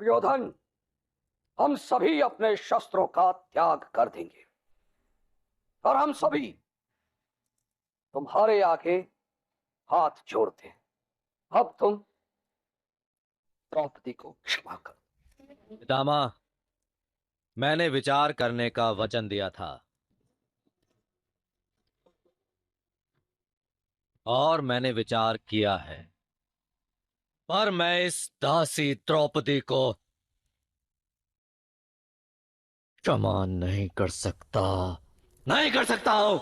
दुर्योधन, हम सभी अपने शस्त्रों का त्याग कर देंगे और हम सभी तुम्हारे आगे हाथ जोड़ते हैं। अब तुम द्रौपदी को क्षमा करो। पितामह, मैंने विचार करने का वचन दिया था और मैंने विचार किया है, पर मैं इस दासी द्रौपदी को क्षमा नहीं कर सकता। नहीं कर सकता हूं।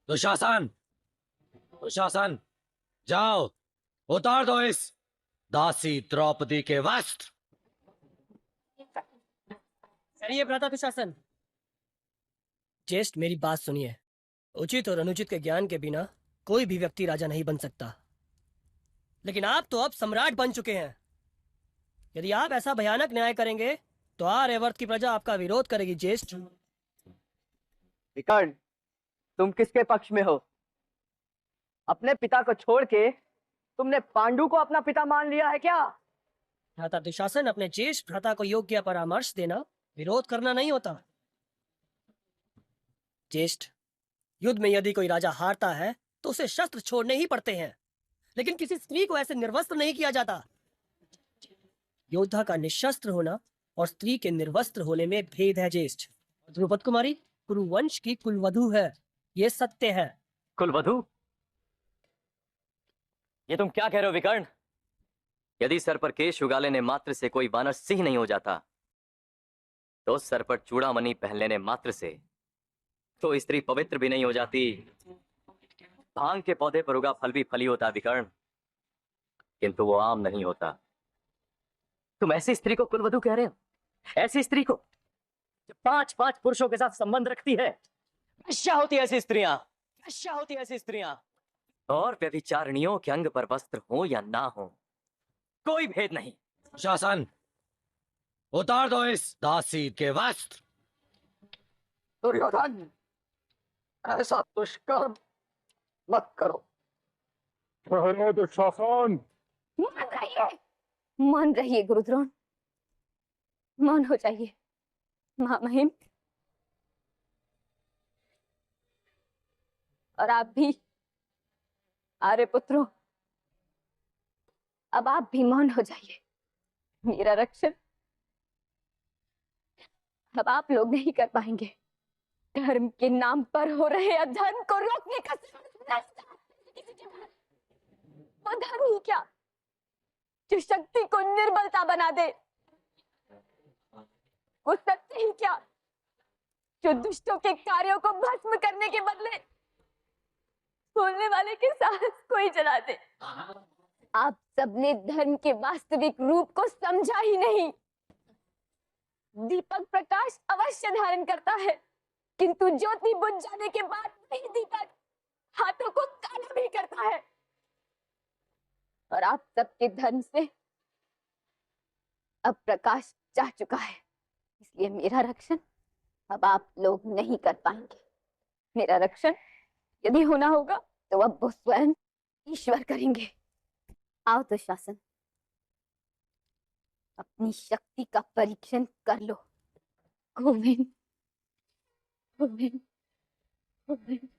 दुशासन, दुशासन, जाओ, उतार दो इस दासी द्रौपदी के वस्त्र। करिए भ्राता दुशासन। ज्येष्ठ, मेरी बात सुनिए। उचित और अनुचित के ज्ञान के बिना कोई भी व्यक्ति राजा नहीं बन सकता, लेकिन आप तो अब सम्राट बन चुके हैं। यदि आप ऐसा भयानक न्याय करेंगे तो आर्यवर्त की प्रजा आपका विरोध करेगी। ज्येष्ठ, विकर्ण, तुम किसके पक्ष में हो? अपने पिता को छोड़ के तुमने पांडु को अपना पिता मान लिया है क्या? भ्राता दुशासन, अपने ज्येष्ठ भ्राता को योग्य परामर्श देना विरोध करना नहीं होता। ज्येष्ठ, युद्ध में यदि कोई राजा हारता है तो उसे शस्त्र छोड़ने ही पड़ते हैं, लेकिन किसी स्त्री को ऐसे निर्वस्त्र नहीं किया जाता। योद्धा का निशस्त्र होना और स्त्री के निर्वस्त्र होने में भेद है। ज्येष्ठ, द्रुपद कुमारी कुरुवंश की कुलवधु है, ये सत्य है। कुलवधु? ये तुम क्या कह रहे हो विकर्ण? यदि सर पर केश उगाले ने मात्र से कोई वानर सिंह नहीं हो जाता, तो सर पर चूड़ामणि पहन लेने मात्र से तो स्त्री पवित्र भी नहीं हो जाती। भांग के पौधे पर उगा फल भी फली होता विकर्ण, किंतु वो आम नहीं होता। तुम ऐसी स्त्री को कुलवधु कह रहे हो? ऐसी स्त्री को जो 5-5 पुरुषों के साथ संबंध रखती है? क्या होती है ऐसी स्त्रियां? क्या होती है ऐसी स्त्रियां? और व्यभिचारिणियों के अंग पर वस्त्र हो या ना हो, कोई भेद नहीं। शासन, उतार दो इस दासी के वस्त्र। दुर्योधन, ऐसा दुष्कर्म मत करो। पहले दुशासन। मान रहिए गुरुद्रोण, मौन हो जाइए। महामहिम, और आप भी आर्यपुत्रों, अब आप भी मौन हो जाइए। मेरा रक्षण अब आप लोग नहीं कर पाएंगे। धर्म के नाम पर हो रहे अधर्म को रोकने का वो धर्म ही क्या जो शक्ति को निर्बलता बना दे, वो सत्य ही क्या जो दुष्टों के कार्यों को भस्म करने के बदले बोलने वाले के साहस को ही जला दे। आप सबने धर्म के वास्तविक रूप को समझा ही नहीं। दीपक प्रकाश अवश्य धारण करता है, किंतु ज्योति बुझ जाने के बाद वही दीपक हाथों को काला भी करता है। और आप सबके धर्म से अब प्रकाश जा चुका है, इसलिए मेरा रक्षण अब आप लोग नहीं कर पाएंगे। मेरा रक्षण यदि होना होगा तो अब वो स्वयं ईश्वर करेंगे। आओ तो शासन, अपनी शक्ति का परीक्षण कर लो। गोविंद, गोविंद, गोविंद।